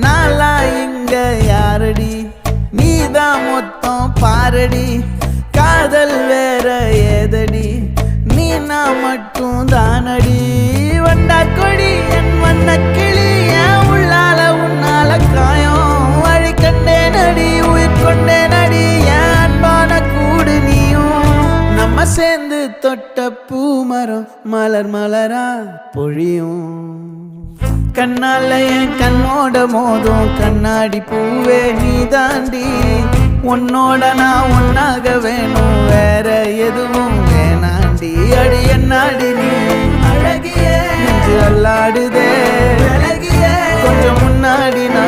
நாளா இங்க யாரடி நீதான் மொத்தம் பாரடி காதல் வேற ஏதடி நீ நான் மட்டும் தானடி வண்டா கொடி என் வண்ண கிளி என் உள்ளால உன்னால காயம் வழி கண்டே நடி உயிர் கொண்டே நடி என் அன்பான கூடு நீயும் நம்ம சேர்ந்து தொட்ட பூமரம் மலர் மலரா பொழியும் கண்ணால என் கண்ணோட மோதும் கண்ணாடி பூவே நீ தாண்டி உன்னோட நான் ஒன்னாக வேணும் வேற எதுவும் வேணாண்டி அடி என்னாடி நீ அழகியே நெஞ்சு அல்லாடுதே அழகியே கொஞ்சம் முன்னாடி நான்